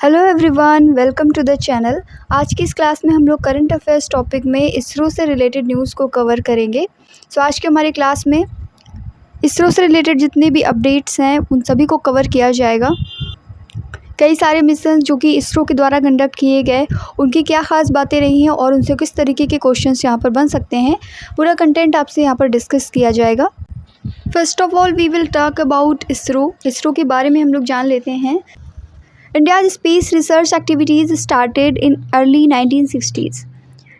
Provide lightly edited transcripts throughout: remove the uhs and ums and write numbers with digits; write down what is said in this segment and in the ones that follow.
Hello everyone, welcome to the channel. आज की इस क्लास में हम लोग करंट अफेयर्स टॉपिक में इसरो से रिलेटेड न्यूज़ को कवर करेंगे। आज के हमारी क्लास में इसरो से रिलेटेड जितने भी अपडेट्स हैं उन सभी को कवर किया जाएगा। कई सारे मिशन जो कि इसरो के द्वारा कंडक्ट किए गए, उनकी क्या ख़ास बातें रही हैं और उनसे किस तरीके के क्वेश्चंस यहाँ पर बन सकते हैं, पूरा कंटेंट आपसे यहाँ पर डिस्कस किया जाएगा। First of all we will talk about ISRO के बारे में हम लोग जान लेते हैं। India's space research activities started in early 1960s।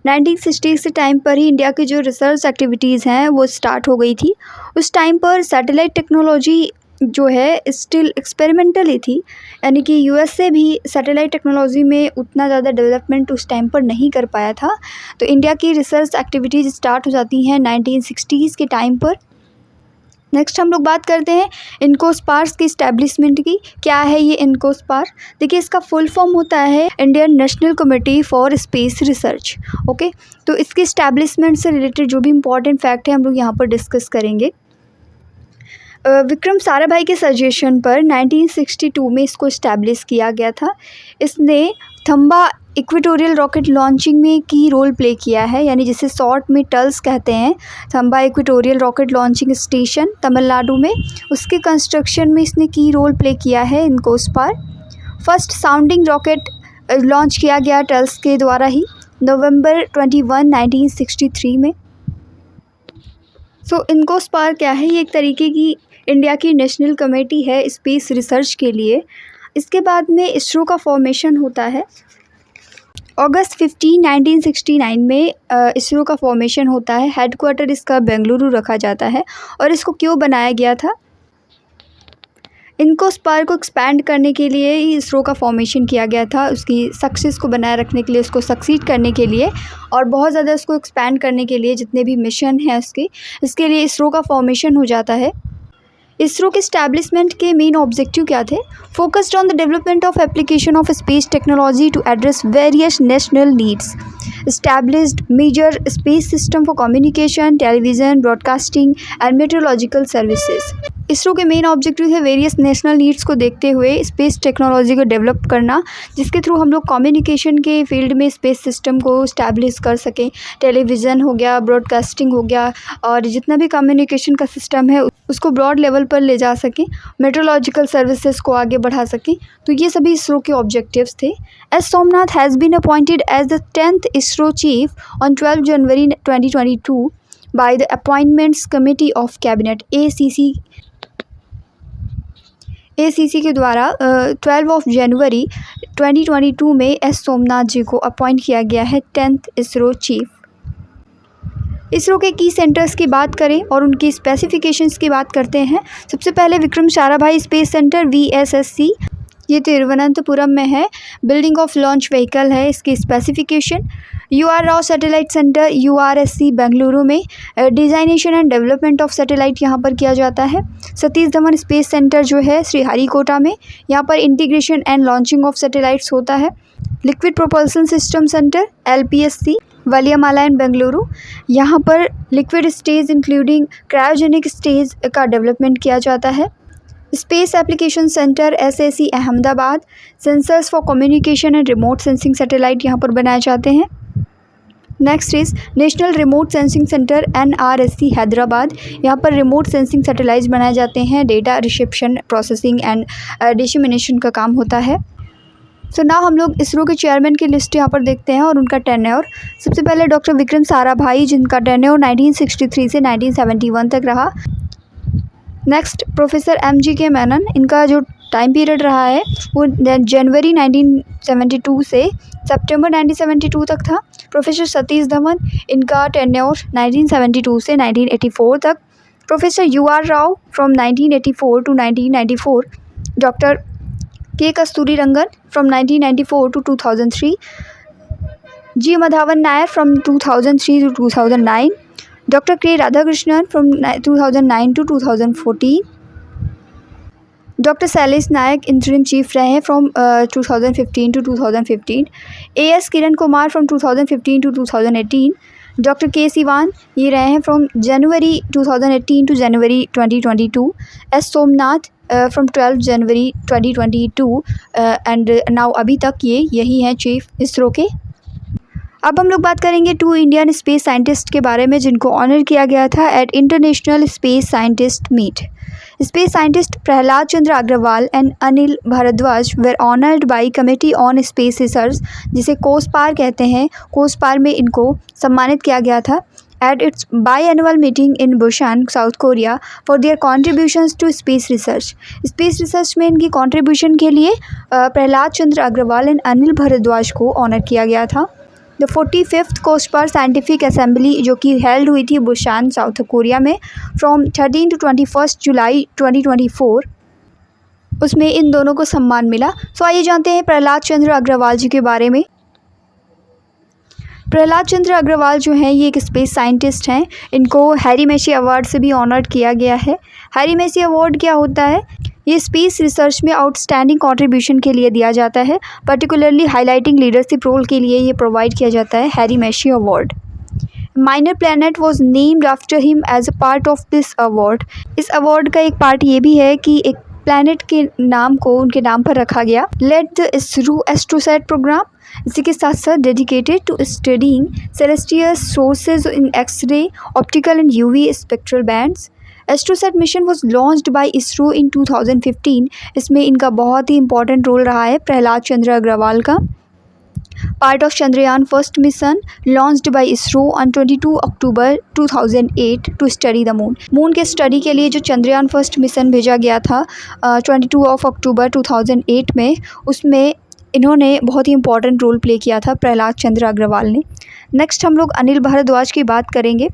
1960s के टाइम पर ही इंडिया की जो रिसर्च एक्टिविटीज़ हैं वो स्टार्ट हो गई थी। उस टाइम पर सैटेलाइट टेक्नोलॉजी जो है स्टिल एक्सपेरिमेंटल ही थी, यानी कि यूएसए भी सैटेलाइट टेक्नोलॉजी में उतना ज़्यादा डेवलपमेंट उस टाइम पर नहीं कर पाया था। तो इंडिया की रिसर्च एक्टिविटीज़ स्टार्ट हो जाती हैं 1960s के टाइम पर। नेक्स्ट हम लोग बात करते हैं इनकोस्पार्स की इस्टेब्लिशमेंट की। क्या है ये इनकोस्पार? देखिए, इसका फुल फॉर्म होता है Indian national committee for space research. Okay, तो इसके इस्टेब्लिशमेंट से रिलेटेड जो भी इम्पोर्टेंट फैक्ट है हम लोग यहाँ पर डिस्कस करेंगे। विक्रम साराभाई के सजेशन पर 1962 में इसको इस्टेब्लिश किया गया था। इसने थम्बा इक्वेटोरियल रॉकेट लॉन्चिंग में की रोल प्ले किया है, यानी जिसे शॉर्ट में टल्स कहते हैं। थम्बा equatorial rocket launching station Tamil Nadu में, उसके कंस्ट्रक्शन में इसने की रोल प्ले किया है INCOSPAR. First sounding rocket launch किया गया टल्स के द्वारा ही नवंबर 21, 1963 में। इनकोस्पार क्या है? ये एक तरीके की इंडिया की नेशनल कमेटी है स्पेस रिसर्च के लिए। इसके बाद में इसरो का फॉर्मेशन होता है। अगस्त 15, 1969 में इसरो का फॉर्मेशन होता है। हेडक्वार्टर इसका बेंगलुरु रखा जाता है। और इसको क्यों बनाया गया था? इनकोस्पार को एक्सपैंड करने के लिए ही इसरो का फॉर्मेशन किया गया था, उसकी सक्सेस को बनाए रखने के लिए, उसको सक्सीड करने के लिए और बहुत ज़्यादा उसको एक्सपैंड करने के लिए, जितने भी मिशन हैं इसके लिए इसरो का फॉर्मेशन हो जाता है। इसरो के स्टैब्लिशमेंट के मेन ऑब्जेक्टिव क्या थे? Focused on the development of application of space technology to address various national needs. established major space system for communication, television, broadcasting and meteorological services। ISRO के मेन ऑब्जेक्टिव है various national needs को देखते हुए space technology को develop करना, जिसके through हम लोग कम्युनिकेशन के फील्ड में स्पेस सिस्टम को इस्टेब्लिश कर सकें। टेलीविज़न हो गया, ब्रॉडकास्टिंग हो गया, और जितना भी कम्युनिकेशन का सिस्टम है उसको ब्रॉड लेवल पर ले जा सकें, मेट्रोलॉजिकल सर्विसेज को आगे बढ़ा सकें। तो ये सभी इसरो के ऑब्जेक्टिव्स थे। S Somanath has been appointed as the 10th ISRO chief on 12 January 2022 by the appointments committee of cabinet ACC के द्वारा 12 जनवरी 2022 में एस सोमनाथ जी को अपॉइंट किया गया है 10th इसरो चीफ। इसरो के की सेंटर्स की बात करें और उनकी स्पेसिफिकेशंस की बात करते हैं। सबसे पहले Vikram Sarabhai space centre VSSC, ये तिरुवनंतपुरम में है। बिल्डिंग ऑफ लॉन्च व्हीकल है इसकी specification. UR Rao satellite centre URSC Bengaluru में डिज़ाइनेशन एंड डेवलपमेंट ऑफ सैटेलाइट यहाँ पर किया जाता है। सतीश धवन स्पेस सेंटर जो है श्रीहरिकोटा में, यहाँ पर integration and launching of satellites होता है। Liquid propulsion system centre LPSC Valiamala and Bengaluru, यहाँ पर liquid stage including cryogenic stage का डेवलपमेंट किया जाता है। Space application centre SAC Ahmedabad, sensors for communication and remote sensing satellite यहाँ पर बनाए जाते हैं। Next is national remote sensing centre NRSC Hyderabad, यहाँ पर रिमोट सेंसिंग सैटेलाइट्स बनाए जाते हैं। Data reception, processing and dissemination का काम होता है। नाउ हम लोग इसरो के चेयरमैन की लिस्ट यहाँ पर देखते हैं और उनका टेन्योर। सबसे पहले डॉक्टर विक्रम साराभाई, जिनका टेन्योर 1963 से 1971 तक रहा। नेक्स्ट प्रोफेसर MGK मेनन, इनका जो टाइम पीरियड रहा है वो जनवरी 1972 से सितंबर 1972 तक था। प्रोफेसर सतीश धवन, इनका टेन्योर 1972 से 1984 तक। Professor UR Rao from 1984 to 1994। Doctor K Kasturirangan from 1994 to 2003। G Madhavan Nair from 2003 to 2009। Doctor K Radhakrishnan from 2009 to 2014। Doctor Shailesh Nayak interim chief रहे हैं from 2015 to 2015। AS Kiran Kumar from 2015 to 2018। Doctor K Sivan, ये रहे हैं from January 2018 to January 2022। S Somanath, from 12 January 2022 and now अभी तक ये यही हैं चीफ इसरो के। अब हम लोग बात करेंगे 2 इंडियन स्पेस साइंटिस्ट के बारे में जिनको ऑनर किया गया था at international space scientist meet. Space scientist Prahlad Chandra Agrawal and Anil Bhardwaj were honoured by committee on space research, जिसे कोसपार कहते हैं। कोसपार में इनको सम्मानित किया गया था at its biannual meeting in Busan, South Korea, for their contributions to space research. Space research में इनकी कंट्रीब्यूशन के लिए प्रहलाद चंद्र अग्रवाल एंड अनिल भारद्वाज को ऑनर किया गया था। द 45th कोसपार साइंटिफिक असेंबली, जो कि हेल्ड हुई थी बुशान, साउथ कोरिया में, फ्रॉम 13 to 21 जुलाई 2024, उसमें इन दोनों को सम्मान मिला। सो आइए जानते हैं प्रहलाद चंद्र अग्रवाल जी के बारे में। प्रहलाद चंद्र अग्रवाल जो हैं ये एक स्पेस साइंटिस्ट हैं। इनको हैरी मैसी अवार्ड से भी ऑनर्ड किया गया है। हैरी मैसी अवार्ड क्या होता है? ये स्पेस रिसर्च में आउटस्टैंडिंग कंट्रीब्यूशन के लिए दिया जाता है, पर्टिकुलरली हाईलाइटिंग लीडरशिप रोल के लिए ये प्रोवाइड किया जाता है Harry Massey award. Minor planet was named after him as a part of this award. इस अवार्ड का एक पार्ट ये भी है कि एक प्लैनेट के नाम को उनके नाम पर रखा गया। Let the ISRO Astrosat programme, इसी के साथ साथ dedicated to studying celestial sources in x-ray, optical and UV spectral bands. Astrosat mission was launched by ISRO in 2015। इसमें इनका बहुत ही इंपॉर्टेंट रोल रहा है प्रहलाद चंद्र अग्रवाल का। Part of Chandrayaan first mission launched by ISRO on 22 October 2008 to study the moon. Moon के study के लिए जो चंद्रयान फर्स्ट मिशन भेजा गया था 22 अक्टूबर 2008 में, उसमें इन्होंने बहुत ही इंपॉर्टेंट रोल प्ले किया था प्रहलाद चंद्र अग्रवाल ने। नेक्स्ट हम लोग अनिल भारद्वाज की बात करेंगे।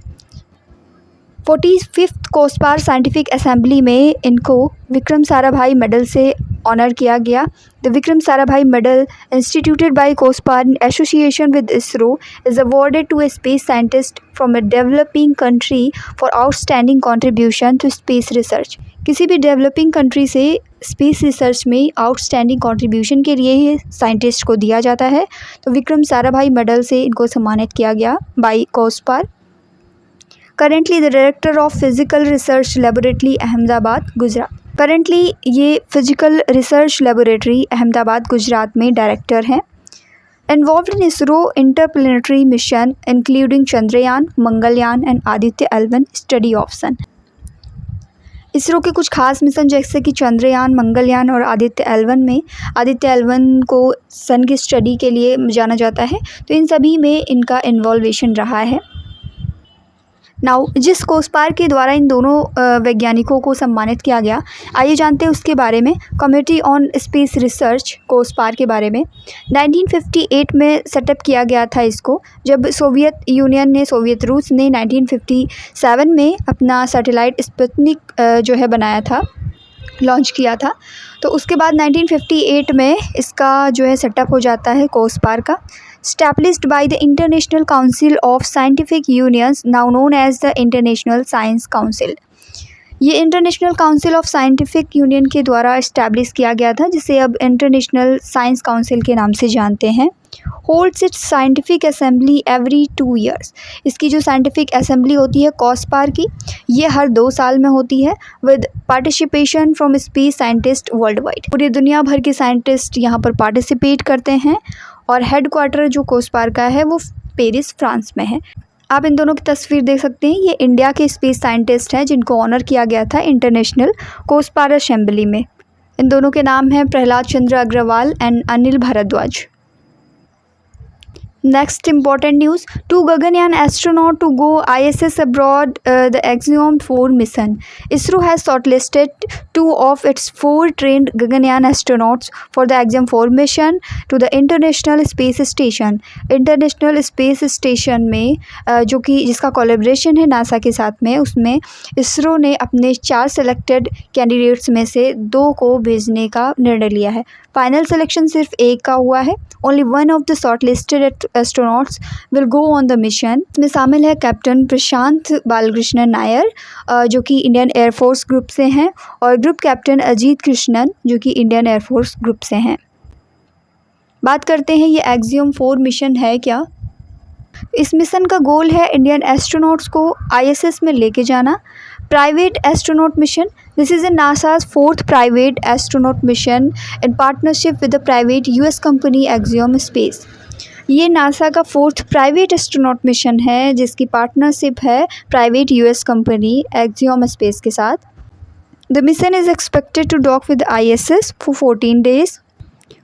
45th कोसपार साइंटिफिक असेंबली में इनको विक्रम साराभाई मेडल से ऑनर किया गया। The Vikram Sarabhai medal instituted by COSPAR in association with ISRO is awarded to a space scientist from a developing country for outstanding contribution to space research. किसी भी डेवलपिंग कंट्री से space research में outstanding contribution के लिए ही scientist को दिया जाता है। तो विक्रम साराभाई मेडल से इनको सम्मानित किया गया by COSPAR. Currently the director of physical research laboratory Ahmedabad, Gujarat. Currently ये physical research laboratory Ahmedabad, Gujarat में डायरेक्टर हैं। Involved in ISRO interplanetary mission including Chandrayaan, Mangalyaan and Aditya L1 study of sun. ISRO के कुछ खास मिशन जैसे कि चंद्रयान, मंगलयान और आदित्य L1 में, आदित्य L1 को सन की स्टडी के लिए जाना जाता है, तो इन सभी में इनका इन्वॉल्वेशन रहा है। नाउ जिस कोसपार के द्वारा इन दोनों वैज्ञानिकों को सम्मानित किया गया, आइए जानते हैं उसके बारे में। कमेटी ऑन स्पेस रिसर्च कोसपार के बारे में 1958 में सेटअप किया गया था इसको, जब सोवियत रूस ने 1957 में अपना सैटेलाइट स्पुतनिक जो है बनाया था, लॉन्च किया था। तो उसके बाद 1958 में इसका जो है सेटअप हो जाता है कोसपार का। Established by the International Council of Scientific Unions, now known as the International Science Council। ये international council of scientific union के द्वारा इस्टेब्लिश किया गया था, जिसे अब इंटरनेशनल साइंस काउंसिल के नाम से जानते हैं। Holds it's scientific assembly every 2 years। इसकी जो साइंटिफिक असेंबली होती है कोसपार की, ये हर 2 साल में होती है, with participation from space scientist world wide. पूरी दुनिया भर के साइंटिस्ट यहाँ पर पार्टिसिपेट करते हैं और हेड क्वार्टर जो कोसपार का है वो पेरिस, फ्रांस में है। आप इन दोनों की तस्वीर देख सकते हैं। ये इंडिया के स्पेस साइंटिस्ट हैं जिनको ऑनर किया गया था इंटरनेशनल कोसपार असेंबली में। इन दोनों के नाम हैं Prahlad Chandra Agrawal and Anil Bhardwaj. Next important news, 2 Gaganyaan astronaut to go ISS abroad, the Axiom 4 mission. ISRO has shortlisted 2 of its 4 trained Gaganyaan astronauts for the Axiom 4 mission to the International Space Station. International Space Station में जो कि जिसका collaboration है NASA के साथ में, उसमें इसरो ने अपने 4 सेलेक्टेड कैंडिडेट्स में से 2 को भेजने का निर्णय लिया है। फाइनल सिलेक्शन सिर्फ 1 का हुआ है। Only 1 of the shortlisted astronauts will go on the mission. इसमें शामिल है कैप्टन प्रशांत बालकृष्णन नायर, जो कि इंडियन एयरफोर्स ग्रुप से हैं, और ग्रुप कैप्टन अजीत कृष्णन, जो कि इंडियन एयरफोर्स ग्रुप से हैं। बात करते हैं ये एक्सियम 4 मिशन है क्या। इस मिशन का गोल है इंडियन एस्ट्रोनॉट्स को ISS में लेके जाना। Private astronaut mission This is in NASA's fourth private astronaut mission in partnership with the private US company Axiom Space. ये नासा का फोर्थ प्राइवेट एस्ट्रोनॉट मिशन है जिसकी पार्टनरशिप है private US company Axiom space के साथ. The mission is expected to dock with ISS for 14 days.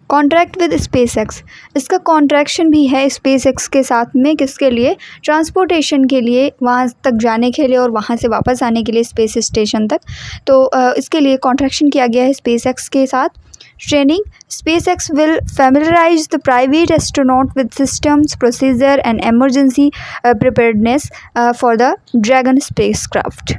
Contract with SpaceX, इसका contraction भी है स्पेसएक्स के साथ में. किसके लिए? ट्रांसपोर्टेशन के लिए, वहाँ तक जाने के लिए और वहाँ से वापस आने के लिए स्पेस स्टेशन तक. तो इसके लिए कॉन्ट्रैक्शन किया गया है स्पेसएक्स के साथ. Training, SpaceX will familiarize the private astronaut with systems, procedure and emergency preparedness for the Dragon spacecraft.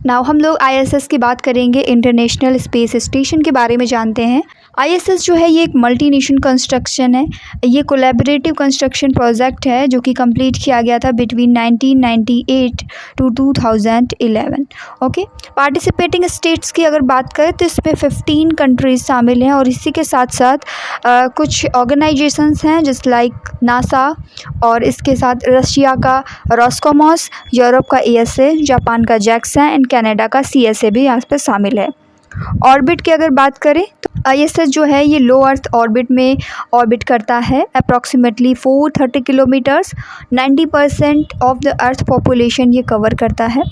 Now हम लोग ISS की बात करेंगे, इंटरनेशनल स्पेस स्टेशन के बारे में जानते हैं. ISS जो है ये एक मल्टी नेशन कंस्ट्रक्शन है. ये कोलैबोरेटिव कंस्ट्रक्शन प्रोजेक्ट है जो कि कंप्लीट किया गया था between 1998 to 2011. Okay, participating states की अगर बात करें तो इसमें 15 कंट्रीज़ शामिल हैं और इसी के साथ साथ कुछ ऑर्गेनाइजेशंस हैं जस्ट लाइक नासा और इसके साथ रशिया का रॉसकॉमॉस, यूरोप का ESA, जापान का JAXA एंड कनाडा का CSA भी यहाँ पे शामिल है. ऑर्बिट की अगर बात करें तो ISS जो है ये लो अर्थ ऑर्बिट में ऑर्बिट करता है approximately 430 kilometres. 90% of the earth population ये कवर करता है.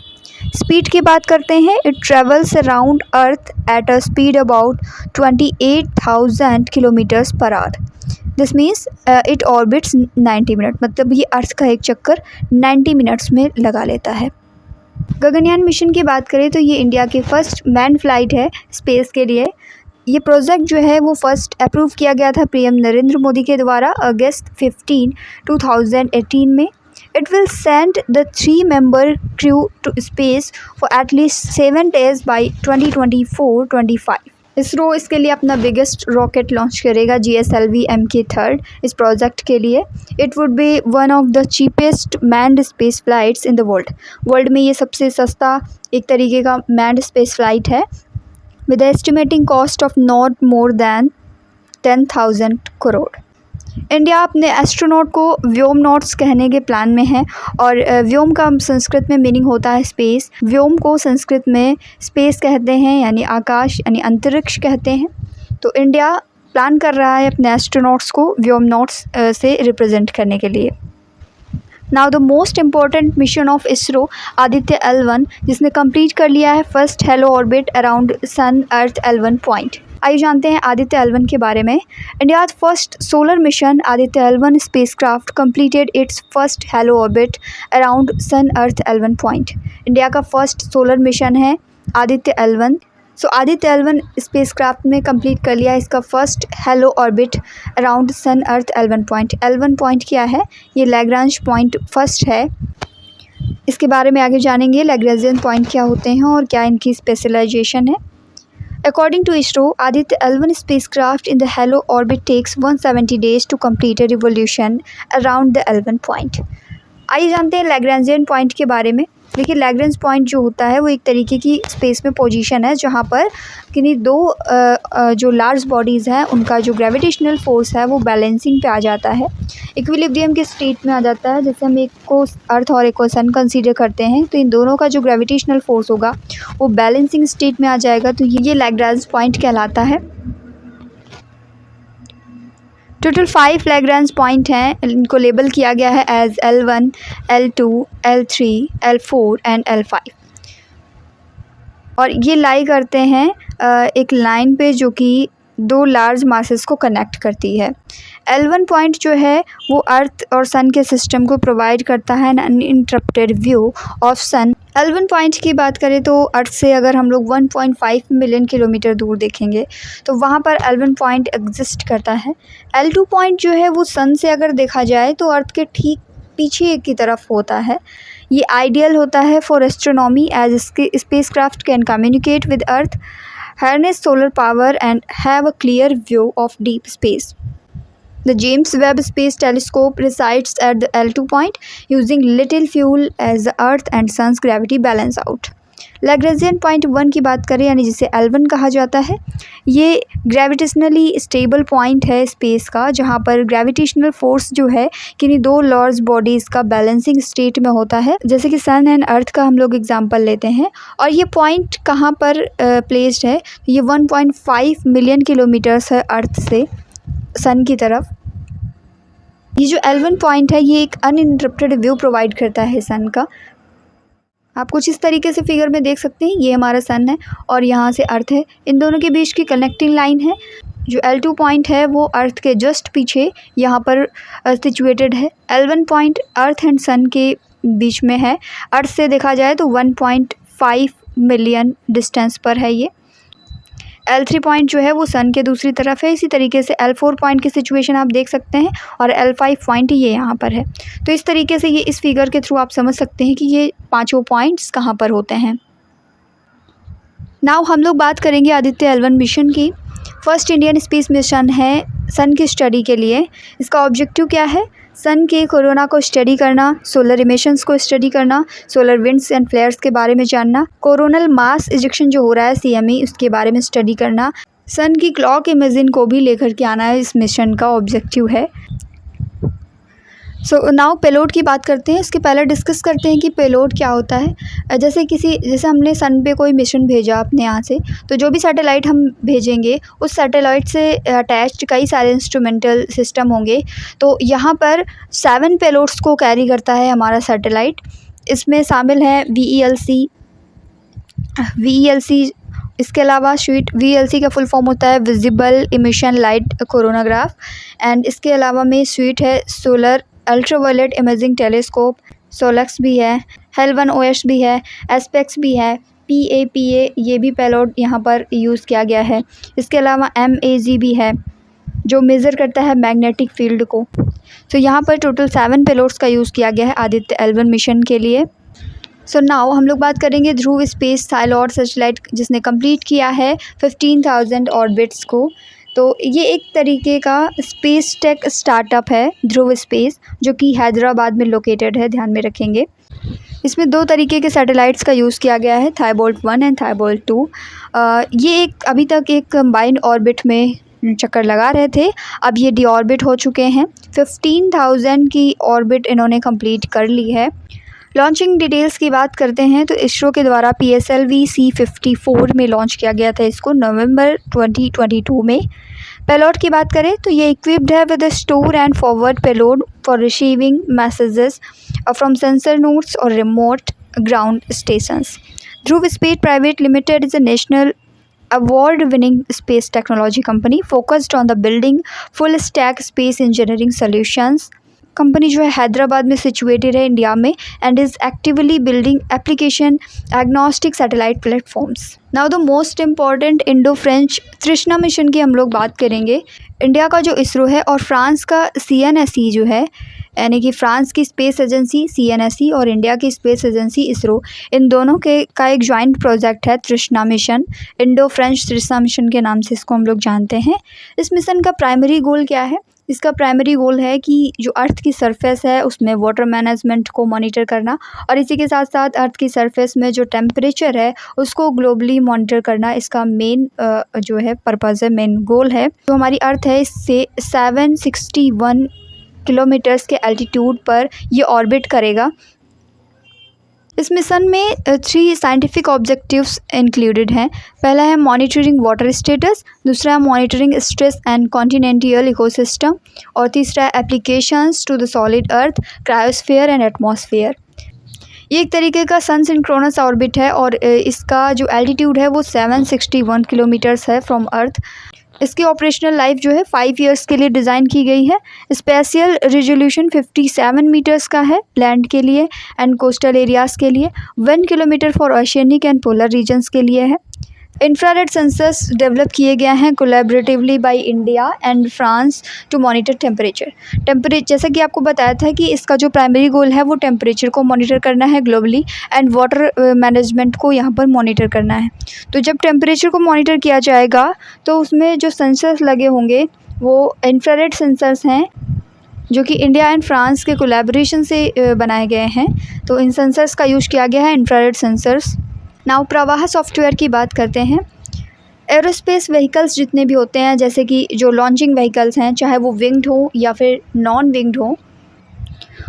स्पीड की बात करते हैं, it travels around earth at a speed about 28,000 kilometres per hour. This means it orbits 90 minute, मतलब ये अर्थ का एक चक्कर 90 मिनट्स में लगा लेता है. गगनयान मिशन की बात करें तो ये इंडिया की फ़र्स्ट मैन फ्लाइट है स्पेस के लिए. ये प्रोजेक्ट जो है वो फर्स्ट अप्रूव किया गया था PM नरेंद्र मोदी के द्वारा अगस्त 15, 2018 में. It will send the 3-member crew to space for at least 7 days by 2024-25. ISRO इसके लिए अपना बिगेस्ट रॉकेट लॉन्च करेगा GSLV Mk3 इस प्रोजेक्ट के लिए. It would be one of the cheapest manned space flights in the world में ये सबसे सस्ता एक तरीके का मैन्ड स्पेस फ्लाइट है with estimating cost of not more than 10,000 crore. India अपने एस्ट्रोनॉट को व्योमनॉट्स कहने के प्लान में है और व्योम का संस्कृत में मीनिंग होता है स्पेस. व्योम को संस्कृत में स्पेस कहते हैं यानी आकाश यानी अंतरिक्ष कहते हैं. तो इंडिया प्लान कर रहा है अपने एस्ट्रोनॉट्स को व्योमनॉट्स से रिप्रेजेंट करने के लिए. Now the most important mission of ISRO Aditya L1 जिसने कंप्लीट कर लिया है first halo orbit around sun earth L1 point. आइए जानते हैं आदित्य L1 के बारे में. India first solar mission Aditya L1 spacecraft completed its first halo orbit around sun earth L1 point. India का फर्स्ट सोलर मिशन है Aditya L1. So Aditya L1 spacecraft ने complete कर लिया इसका first halo orbit around sun earth L1 point. L1 point क्या है? ये Lagrange point first है. इसके बारे में आगे जानेंगे लैग्रेंजियन पॉइंट क्या होते हैं और क्या इनकी स्पेशलाइजेशन है. According to ISRO, Aditya L1 spacecraft in the HALO orbit takes 170 days to complete a revolution around the L1 point. आइए जानते हैं लैग्रेंजियन पॉइंट के बारे में. देखिए लैग्रेंज पॉइंट जो होता है वो एक तरीके की स्पेस में पोजीशन है जहाँ पर किन्हीं दो जो लार्ज बॉडीज़ हैं उनका जो ग्रेविटेशनल फोर्स है वो बैलेंसिंग पे आ जाता है, इक्विलिब्रियम के स्टेट में आ जाता है. जैसे हम एक को अर्थ और एक को सन कंसीडर करते हैं तो इन दोनों का जो ग्रेविटेशनल फोर्स होगा वो बैलेंसिंग स्टेट में आ जाएगा. तो ये लैग्रेंज पॉइंट कहलाता है. टोटल 5 लैग्रेंज पॉइंट हैं. इनको लेबल किया गया है as L1, L2, L3, L4 and L5 और ये लाई करते हैं एक लाइन पे जो कि दो लार्ज मासेस को कनेक्ट करती है. L1 पॉइंट जो है वो अर्थ और सन के सिस्टम को प्रोवाइड करता है an uninterrupted view of sun. L1 point की बात करें तो अर्थ से अगर हम लोग 1.5 मिलियन किलोमीटर दूर देखेंगे तो वहाँ पर L1 पॉइंट एग्जिस्ट करता है. L2 पॉइंट जो है वो सन से अगर देखा जाए तो अर्थ के ठीक पीछे की तरफ होता है. ये आइडियल होता है for astronomy as spacecraft can communicate with earth, harness solar power and have a clear view of deep space. The James Webb Space Telescope resides at the L2 point using little fuel as the Earth and Sun's gravity balance out. Lagrangian point 1 की बात करें, यानी जिसे L1 कहा जाता है, ये gravitationally stable point है स्पेस का, जहाँ पर ग्रेविटेशनल फोर्स जो है किन्हीं दो लार्ज बॉडीज़ का बैलेंसिंग स्टेट में होता है, जैसे कि सन एंड अर्थ का हम लोग एग्जांपल लेते हैं। और ये पॉइंट कहाँ पर प्लेस्ड है? ये 1.5 मिलियन किलोमीटर्स है अर्थ से सन की तरफ। ये जो L1 पॉइंट है ये एक अनइंटरप्टेड व्यू प्रोवाइड करता है सन का। आप कुछ इस तरीके से फिगर में देख सकते हैं, ये हमारा सन है और यहाँ से अर्थ है, इन दोनों के बीच की कनेक्टिंग लाइन है। जो L2 पॉइंट है वो अर्थ के जस्ट पीछे यहाँ पर सिचुएटेड है। L1 पॉइंट अर्थ एंड सन के बीच में है, अर्थ से देखा जाए तो 1.5 मिलियन डिस्टेंस पर है ये। L3 पॉइंट जो है वो सन के दूसरी तरफ है। इसी तरीके से L4 पॉइंट की सिचुएशन आप देख सकते हैं और L5 पॉइंट ये यहाँ पर है। तो इस तरीके से ये इस फिगर के थ्रू आप समझ सकते हैं कि ये पांचों पॉइंट्स कहाँ पर होते हैं। नाउ हम लोग बात करेंगे आदित्य L1 मिशन की। फर्स्ट इंडियन स्पेस मिशन है सन की स्टडी के लिए। इसका ऑब्जेक्टिव क्या है? सन के कोरोना को स्टडी करना, सोलर इमिशंस को स्टडी करना, सोलर विंड्स एंड फ्लेयर्स के बारे में जानना, कोरोनल मास इजेक्शन जो हो रहा है CME उसके बारे में स्टडी करना, सन की क्लॉक इमेजिन को भी लेकर के आना है, इस मिशन का ऑब्जेक्टिव है। सो नाउ पेलोड की बात करते हैं। इसके पहले डिस्कस करते हैं कि पेलोड क्या होता है। जैसे हमने सन पे कोई मिशन भेजा अपने यहाँ से, तो जो भी सैटेलाइट हम भेजेंगे उस सैटेलाइट से अटैच्ड कई सारे इंस्ट्रूमेंटल सिस्टम होंगे। तो यहाँ पर 7 पेलोड्स को कैरी करता है हमारा सैटेलाइट। इसमें शामिल है VELC, इसके अलावा स्वीट VELC का फुल फॉर्म होता है visible emission light coronagraph, and इसके अलावा में स्वीट है solar ultraviolet imaging telescope, Sollux भी है, HAL1OS भी है, एस्पेक्स भी है, PAPA ये भी पेलोड यहाँ पर यूज़ किया गया है। इसके अलावा MAG भी है जो मेज़र करता है मैग्नेटिक फील्ड को। तो यहाँ पर टोटल 7 पेलोड्स का यूज़ किया गया है आदित्य L1 मिशन के लिए। सो नाउ हम लोग बात करेंगे ध्रुव स्पेस थाईलॉइड सैटेलाइट, जिसने कंप्लीट किया है 15,000 ऑर्बिट्स को। तो ये एक तरीके का स्पेस टेक स्टार्टअप है ध्रुव स्पेस, जो कि हैदराबाद में लोकेटेड है, ध्यान में रखेंगे। इसमें 2 तरीके के सैटेलाइट्स का यूज़ किया गया है, थाईबोल्ट 1 एंड थाईबोल्ट 2। ये अभी तक एक कंबाइंड ऑर्बिट में चक्कर लगा रहे थे, अब ये डीऑर्बिट हो चुके हैं। 15,000 की ऑर्बिट इन्होंने कंप्लीट कर ली है। लॉन्चिंग डिटेल्स की बात करते हैं तो इसरो के द्वारा PSLV C54 में लॉन्च किया गया था इसको नवंबर 2022 में। पेलोड की बात करें तो ये इक्विप्ड है with store and forward payload for receiving messages from sensor nodes और remote ground stations. Dhruva space private limited is a national award-winning space technology company focused on the building full stack space engineering solutions। Company जो है हैदराबाद में situated है India में, and is actively building application agnostic satellite platforms. Now the most important Indo French तृष्णा mission की हम लोग बात करेंगे। इंडिया का जो इसरो है और फ्रांस का CNSE जो है, यानी कि फ्रांस की स्पेस एजेंसी CNSE और इंडिया की स्पेस एजेंसी इसरो, इन दोनों का एक जॉइंट प्रोजेक्ट है तृष्णा मिशन। इंडो फ्रेंच तृष्णा मिशन के नाम से इसको हम लोग जानते हैं। इस मिशन का प्राइमरी गोल क्या है? इसका प्राइमरी गोल है कि जो अर्थ की सरफेस है उसमें वाटर मैनेजमेंट को मॉनिटर करना, और इसी के साथ साथ अर्थ की सरफेस में जो टेम्परेचर है उसको ग्लोबली मॉनिटर करना इसका मेन जो है पर्पज़ है, मेन गोल है। जो हमारी अर्थ है इससे 761 किलोमीटर्स के एल्टीट्यूड पर ये ऑर्बिट करेगा। इस मिशन में 3 साइंटिफिक ऑब्जेक्टिव्स इंक्लूडेड हैं। पहला है मॉनिटरिंग वाटर स्टेटस, दूसरा है monitoring stress and continental ecosystem, और तीसरा है applications to the solid earth, cryosphere and atmosphere. ये एक तरीके का सन सिंक्रोनस ऑर्बिट है और इसका जो एल्टीट्यूड है वो 761 किलोमीटर्स है फ्रॉम अर्थ। इसकी ऑपरेशनल लाइफ जो है 5 ईयर्स के लिए डिज़ाइन की गई है। स्पेशियल रिजोल्यूशन 57 मीटर्स का है लैंड के लिए एंड कोस्टल एरियाज़ के लिए, 1 kilometre for oceanic and polar regions के लिए है। इंफ्रारेड सेंसर्स डेवलप किए गए हैं collaboratively by India and France to monitor temperature. जैसा कि आपको बताया था कि इसका जो प्राइमरी गोल है वो टेम्परेचर को मॉनिटर करना है ग्लोबली, एंड वाटर मैनेजमेंट को यहाँ पर मॉनिटर करना है। तो जब टेम्परेचर को मॉनिटर किया जाएगा तो उसमें जो सेंसर्स लगे होंगे वो इंफ्रारेड सेंसर्स हैं, जो कि इंडिया एंड फ्रांस के कोलैबोरेशन से बनाए गए हैं। तो इन सेंसर्स का यूज़ किया गया है, इंफ्रारेड सेंसर्स। नाउ प्रवाह सॉफ्टवेयर की बात करते हैं। एरोस्पेस व्हीकल्स जितने भी होते हैं, जैसे कि जो लॉन्चिंग व्हीकल्स हैं, चाहे वो विंग्ड हो या फिर नॉन विंग्ड हो,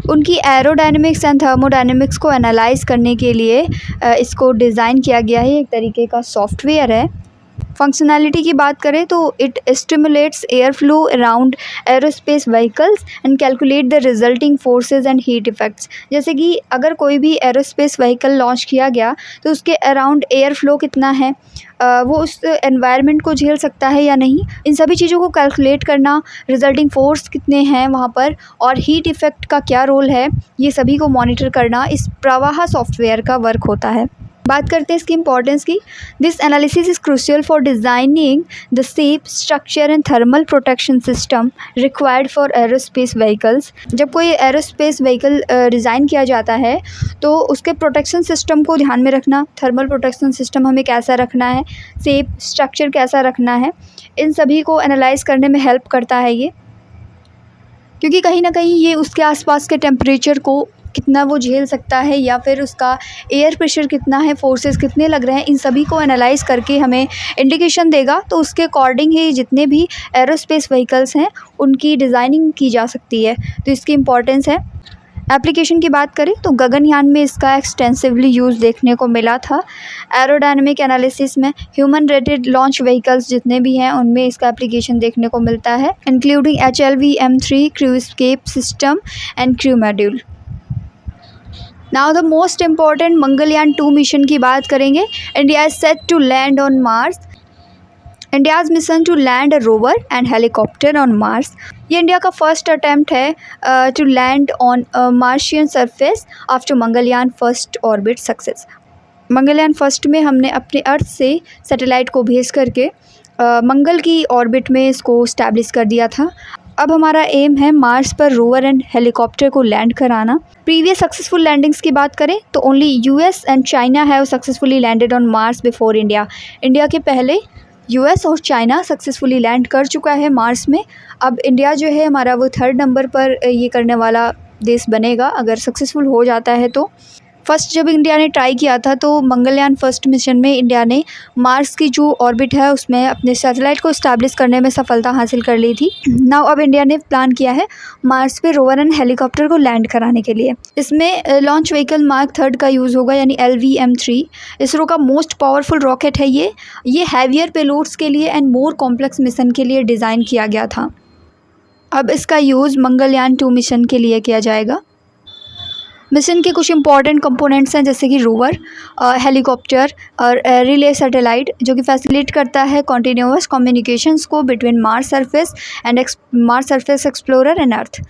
उनकी एरोडायनेमिक्स एंड थर्मोडायनेमिक्स को एनालाइज करने के लिए इसको डिज़ाइन किया गया है। एक तरीके का सॉफ्टवेयर है। फंक्शनैलिटी की बात करें तो it stimulates air flow around aerospace vehicles and calculate the resulting forces and heat effects. जैसे कि अगर कोई भी एरोस्पेस व्हीकल लॉन्च किया गया तो उसके अराउंड एयर फ्लो कितना है, वो उस एनवायरनमेंट को झेल सकता है या नहीं, इन सभी चीज़ों को कैलकुलेट करना, रिजल्टिंग फोर्स कितने हैं वहाँ पर और हीट इफ़ेक्ट का क्या रोल है, ये सभी को मॉनिटर करना इस प्रवाह सॉफ्टवेयर का वर्क होता है। बात करते हैं इसकी इंपॉर्टेंस की। This analysis is crucial for designing the shape, structure and thermal protection system required for aerospace vehicles. जब कोई एरोस्पेस व्हीकल डिज़ाइन किया जाता है तो उसके प्रोटेक्शन सिस्टम को ध्यान में रखना, थर्मल प्रोटेक्शन सिस्टम हमें कैसा रखना है, शेप स्ट्रक्चर कैसा रखना है, इन सभी को एनालाइज करने में हेल्प करता है ये, क्योंकि कहीं ना कहीं ये उसके आसपास के टेम्परेचर को कितना वो झेल सकता है या फिर उसका एयर प्रेशर कितना है, फोर्सेस कितने लग रहे हैं, इन सभी को एनालाइज करके हमें इंडिकेशन देगा। तो उसके अकॉर्डिंग ही जितने भी एरोस्पेस व्हीकल्स हैं उनकी डिज़ाइनिंग की जा सकती है। तो इसकी इम्पॉर्टेंस है। एप्लीकेशन की बात करें तो गगनयान में इसका एक्सटेंसिवली यूज़ देखने को मिला था। एरोडायनेमिक एनालिसिस में ह्यूमन रेटेड लॉन्च व्हीकल्स जितने भी हैं उनमें इसका एप्लीकेशन देखने को मिलता है, including HLV-M3 crew escape system and crew module. Now the most important Mangalyaan 2 mission की बात करेंगे। India is set to land on Mars. India's mission to land a rover and helicopter on Mars. ये India का first attempt है to land on Martian surface after Mangalyaan first orbit success. Mangalyaan first में हमने अपने अर्थ से सैटेलाइट को भेज करके मंगल की ऑर्बिट में इसको इस्टेब्लिश कर दिया था। अब हमारा एम है मार्स पर रोवर एंड हेलीकॉप्टर को लैंड कराना। प्रीवियस सक्सेसफुल लैंडिंग्स की बात करें तो only US and China have successfully landed on Mars before India. India के पहले US और चाइना सक्सेसफुली लैंड कर चुका है मार्स में। अब इंडिया जो है हमारा वो 3rd नंबर पर ये करने वाला देश बनेगा अगर सक्सेसफुल हो जाता है तो। फर्स्ट जब इंडिया ने ट्राई किया था तो मंगलयान फर्स्ट मिशन में इंडिया ने मार्स की जो ऑर्बिट है उसमें अपने सैटेलाइट को इस्टेब्लिश करने में सफलता हासिल कर ली थी। नाउ अब इंडिया ने प्लान किया है मार्स पे रोवर एंड हेलीकॉप्टर को लैंड कराने के लिए। इसमें लॉन्च व्हीकल मार्क 3 का यूज़ होगा, यानी LV-M3। इसरो का मोस्ट पावरफुल रॉकेट है ये हैवियर पेलोड्स के लिए एंड मोर कॉम्प्लेक्स मिशन के लिए डिज़ाइन किया गया था। अब इसका यूज़ मंगलयान 2 मिशन के लिए किया जाएगा। मिशन के कुछ इंपॉर्टेंट कंपोनेंट्स हैं, जैसे कि रोवर, हेलीकॉप्टर और रिले सैटेलाइट, जो कि फैसिलिटेट करता है कॉन्टीन्यूअस कम्युनिकेशंस को between Mars surface and Mars surface explorer and earth.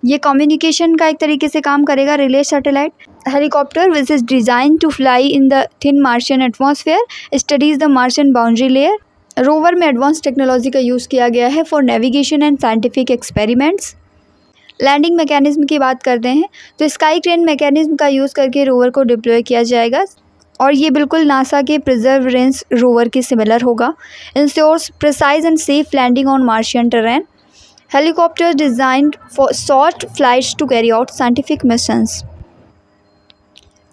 ये कम्युनिकेशन का एक तरीके से काम करेगा relay satellite. Helicopter which is design to fly in the thin Martian atmosphere, studies the Martian boundary layer. Rover में advance technology का use किया गया है for navigation and scientific experiments. Landing mechanism की बात करते हैं तो स्काई क्रेन मैकेनिज्म का यूज़ करके रोवर को डिप्लॉय किया जाएगा और ये बिल्कुल नासा के परसेवरेंस रोवर के सिमिलर होगा। Ensures precise and safe landing on Martian terrain. Helicopter designed for short flights to carry out scientific missions.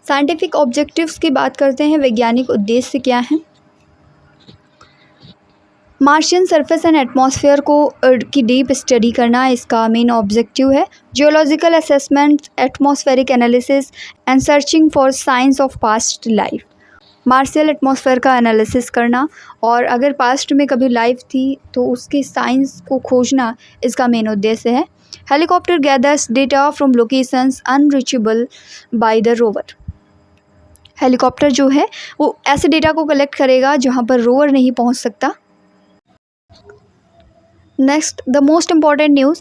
Scientific objectives की बात करते हैं, वैज्ञानिक उद्देश्य क्या हैं। मार्शियन सरफेस एंड एटमॉस्फेयर को की डीप स्टडी करना इसका मेन ऑब्जेक्टिव है। Geological assessment, atmospheric analysis and searching for science of past life. Martial atmosphere का एनालिसिस करना और अगर पास्ट में कभी लाइफ थी तो उसकी साइंस को खोजना इसका मेन उद्देश्य है। Helicopter gathers data from locations unreachable by the rover. Helicopter जो है वो ऐसे डेटा को कलेक्ट करेगा जहाँ पर रोवर नहीं पहुँच सकता। Next, the most important news.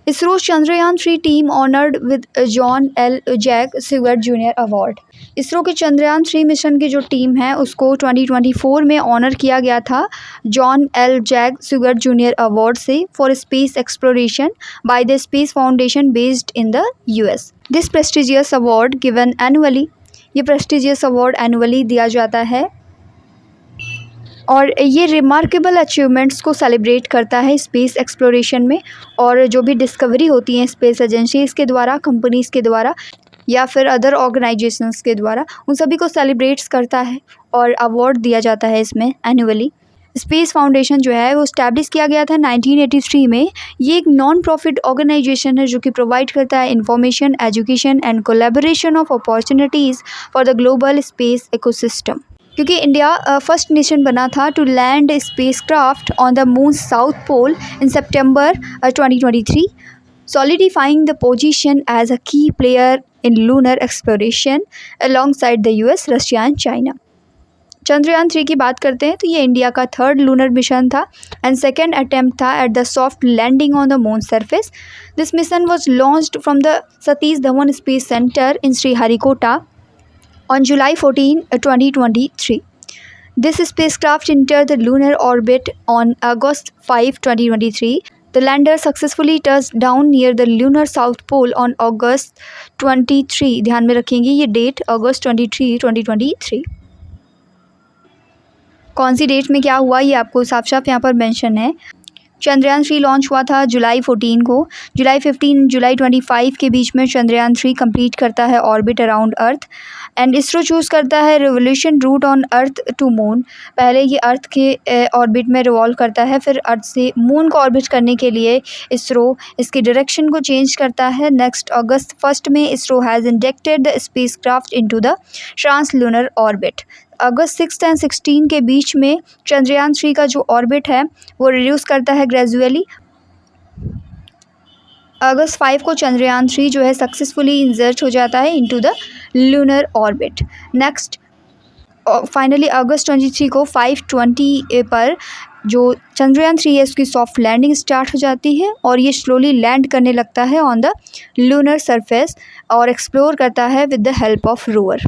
ISRO's Chandrayaan 3 team honored with John L. Jack Swigert Jr. Award. ISRO के चंद्रयान 3 मिशन की जो टीम है उसको 2024 में ऑनर किया गया था John L Jack Swigert junior award से for space exploration by the space foundation based in the US. This prestigious award given annually, ये प्रेस्टिजियस अवार्ड एनुअली दिया जाता है और ये रिमार्केबल अचीवमेंट्स को सेलिब्रेट करता है स्पेस एक्सप्लोरेशन में और जो भी डिस्कवरी होती है स्पेस एजेंसीज़ के द्वारा, कंपनीज़ के द्वारा, या फिर अदर ऑर्गेनाइजेशंस के द्वारा, उन सभी को सेलिब्रेट्स करता है और अवार्ड दिया जाता है इसमें एनुअली। स्पेस फाउंडेशन जो है वो इस्टेब्लिश किया गया था 1983 में। ये एक नॉन प्रॉफिट ऑर्गेनाइजेशन है जो कि प्रोवाइड करता है information, education and collaboration of opportunities for the global space ecosystem. क्योंकि इंडिया फर्स्ट नेशन बना था to land spacecraft on the moon south pole in September 2023, solidifying the position as a key player in lunar exploration alongside the US, Russia and China. Chandrayaan 3 की बात करते हैं तो ये India का थर्ड लूनर मिशन था एंड सेकेंड अटेम्प्ट था at the soft landing on the moon surface. This mission was launched from the Satish Dhawan space centre in Sriharikota on July 14, 2023. This spacecraft entered the lunar orbit on August 5, 2023. The lander successfully touched down near the lunar south pole on August 23. ध्यान में रखेंगे ये date August 23, 2023। कौन सी date में क्या हुआ ये आपको साफ साफ यहाँ पर मेंशन है। चंद्रयान 3 लॉन्च हुआ था जुलाई 14 को। जुलाई 15 जुलाई 25 के बीच में चंद्रयान 3 कंप्लीट करता है orbit around earth and ISRO choose करता है revolution route on earth to moon. पहले ये अर्थ के ऑर्बिट में रिवॉल्व करता है, फिर अर्थ से मून को ऑर्बिट करने के लिए इसरो इसकी डायरेक्शन को चेंज करता है। नेक्स्ट अगस्त 1 में ISRO has injected the spacecraft into the translunar orbit. August 6 and 16 के बीच में चंद्रयान 3 का जो ऑर्बिट है वो रिड्यूस करता है ग्रेजुअली। अगस्त 5 को चंद्रयान 3 जो है सक्सेसफुली इंसर्ट हो जाता है into the lunar orbit. Next finally अगस्त 23 को 5:20 पर जो चंद्रयान 3 है उसकी सॉफ्ट लैंडिंग स्टार्ट हो जाती है और ये स्लोली लैंड करने लगता है ऑन द लूनर सरफेस और एक्सप्लोर करता है with the help of rover.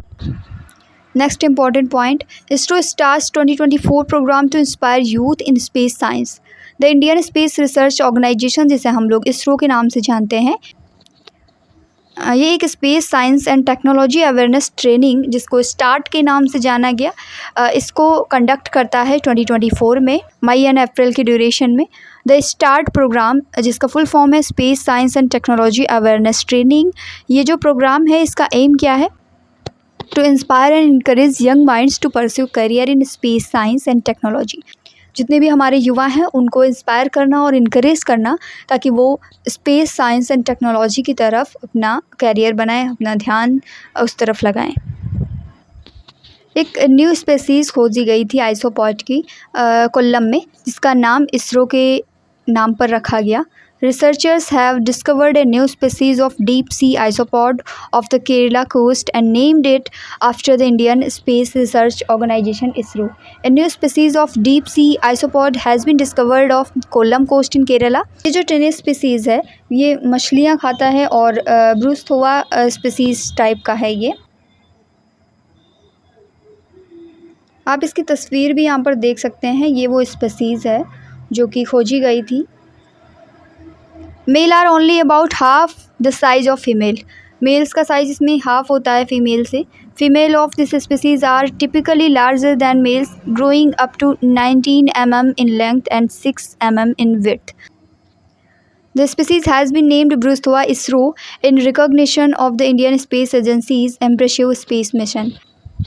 Next important point, ISRO starts 2024 programme to inspire youth in space science. The Indian space research organisation, जिसे हम लोग इसरो के नाम से जानते हैं, ये एक space science and technology awareness training जिसको स्टार्ट के नाम से जाना गया, इसको कंडक्ट करता है 2024 में मई एंड अप्रैल की ड्यूरेशन में। द स्टार्ट प्रोग्राम जिसका फुल फॉर्म है space science and technology awareness training. ये जो प्रोग्राम है इसका एम क्या है? To inspire and encourage young minds to pursue career in space science and technology. जितने भी हमारे युवा हैं उनको इंस्पायर करना और इनकरेज करना ताकि वो स्पेस साइंस एंड टेक्नोलॉजी की तरफ अपना करियर बनाएं, अपना ध्यान उस तरफ लगाएं। एक न्यू स्पेसीज़ खोजी गई थी आइसोपॉड की कोल्लम में, जिसका नाम इसरो के नाम पर रखा गया। Researchers have discovered a new species of deep-sea isopod off the Kerala coast and named it after the Indian Space Research Organisation (ISRO). A new species of deep-sea isopod has been discovered off Kollam coast in Kerala. ये जो tennis species है ये मछलियाँ खाता है और ब्रूस्थोवा species type का है ये। आप इसकी तस्वीर भी यहाँ पर देख सकते हैं, ये वो स्पीसीज़ है जो कि खोजी गई थी। Male are only about half the size of female. Males का साइज इसमें हाफ होता है फीमेल से। Female of this species are typically larger than males, growing up to 19 mm in length and 6 mm in width. The species has been named ब्रूस्थोवा ISRO in recognition of the Indian space agencies impressive space mission.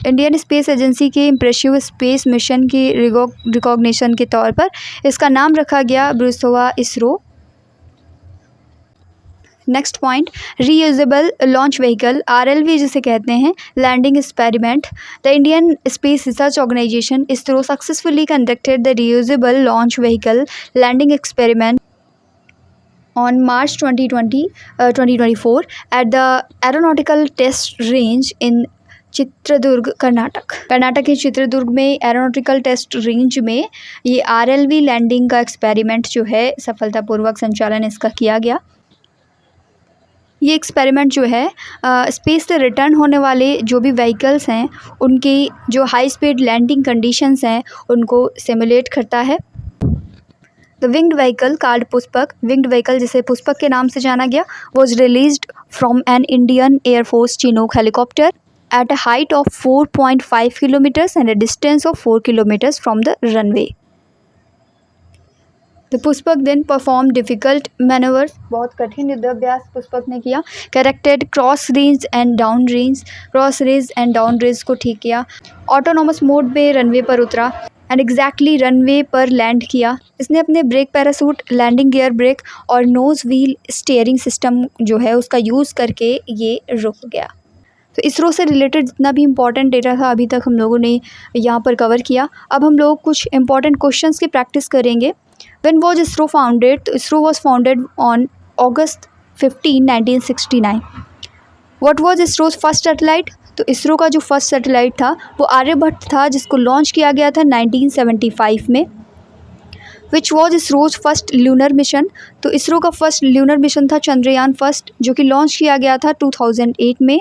Indian space agency के impressive space mission की recognition के तौर पर इसका नाम रखा गया ब्रूस्थोवा ISRO. Next point, reusable launch vehicle RLV जिसे कहते हैं, landing experiment. The Indian space research organisation ISRO successfully conducted the reusable launch vehicle landing experiment on March 2024 at the Aeronautical Test Range in Chitradurga Karnataka. Karnataka के चित्रदुर्ग में aeronautical test range में ये RLV landing का experiment जो है सफलतापूर्वक संचालन इसका किया गया। ये एक्सपेरिमेंट जो है स्पेस से रिटर्न होने वाले जो भी व्हीकल्स हैं उनकी जो हाई स्पीड लैंडिंग कंडीशंस हैं उनको सिमुलेट करता है। The winged vehicle called Pushpak, winged vehicle जिसे पुष्पक के नाम से जाना गया, was released from an Indian air force Chinook helicopter at a height of 4.5 kilometers and a distance of 4 kilometers from the runway. The Pushpak then perform difficult manoeuvres, बहुत कठिन युद्धाभ्यास पुष्पक ने किया। Corrected cross range and down range, cross range and down range को ठीक किया। Autonomous mode पे रनवे पर उतरा एंड एग्जैक्टली रनवे पर लैंड किया। इसने अपने brake parachute, landing gear brake और नोज़ व्हील स्टीयरिंग सिस्टम जो है उसका यूज़ करके ये रुक गया। तो इसरो से रिलेटेड जितना भी इम्पॉर्टेंट डेटा था अभी तक हम लोगों ने यहाँ पर कवर किया। अब हम लोग कुछ इंपॉर्टेंट क्वेश्चंस की प्रैक्टिस करेंगे। When was ISRO founded? तो ISRO was founded on August 15, 1969। What was ISRO's first satellite? तो इसरो का जो फर्स्ट सैटेलाइट था वो आर्यभट्ट था, जिसको लॉन्च किया गया था 1975 में। Which was ISRO's first lunar mission? तो इसरो का फर्स्ट ल्यूनर मिशन था चंद्रयान फर्स्ट, जो कि लॉन्च किया गया था 2008 में।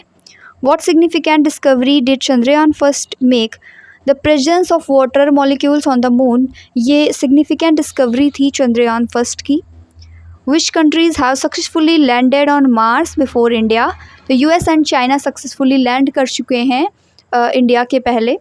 What significant discovery did Chandrayaan first make? The presence of water molecules on the moon, ये significant discovery थी चंद्रयान फर्स्ट की। Which countries have successfully landed on Mars before India? तो US and China successfully land कर चुके हैं India के पहले।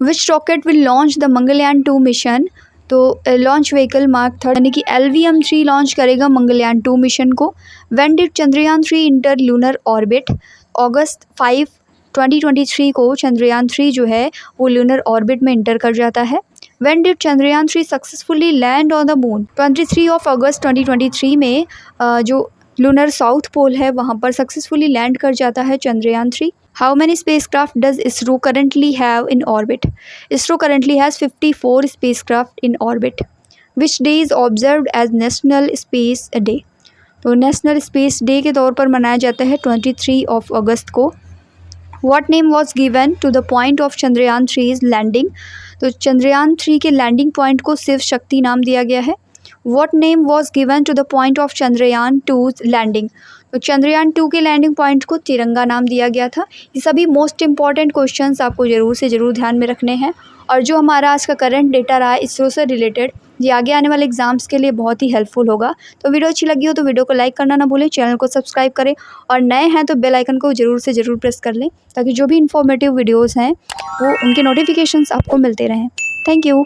Which rocket will launch the Mangalyaan 2 mission? तो लॉन्च व्हीकल मार्क 3 यानी कि LVM-3 लॉन्च करेगा मंगलयान 2 मिशन को। When did Chandrayaan 3 inter lunar orbit? August 5, 2023 को चंद्रयान 3 जो है वो लूनर ऑर्बिट में इंटर कर जाता है। When did Chandrayaan 3 successfully land on the moon? 23 August 2023 में जो लूनर साउथ पोल है वहाँ पर सक्सेसफुली लैंड कर जाता है Chandrayaan 3। How many spacecraft does ISRO currently have in orbit? ISRO currently has 54 spacecraft in orbit. Which day is observed as National Space Day? तो national space day के तौर पर मनाया जाता है 23 अगस्त को। What name was given to the point of Chandrayaan 3's landing? तो चंद्रयान 3 के लैंडिंग पॉइंट को शिव शक्ति नाम दिया गया है। What name was given to the point of Chandrayaan 2's landing? तो चंद्रयान 2 के लैंडिंग पॉइंट को तिरंगा नाम दिया गया था। ये सभी मोस्ट इंपॉर्टेंट क्वेश्चंस आपको ज़रूर से ज़रूर ध्यान में रखने हैं। और जो हमारा आज का करंट डेटा रहा है इसरो से रिलेटेड, ये आगे आने वाले एग्जाम्स के लिए बहुत ही हेल्पफुल होगा। तो वीडियो अच्छी लगी हो तो वीडियो को लाइक करना ना भूलें, चैनल को सब्सक्राइब करें और नए हैं तो बेल आइकन को ज़रूर से ज़रूर प्रेस कर लें, ताकि जो भी इन्फॉर्मेटिव वीडियोज़ हैं वो उनके नोटिफिकेशंस आपको मिलते रहें। Thank you.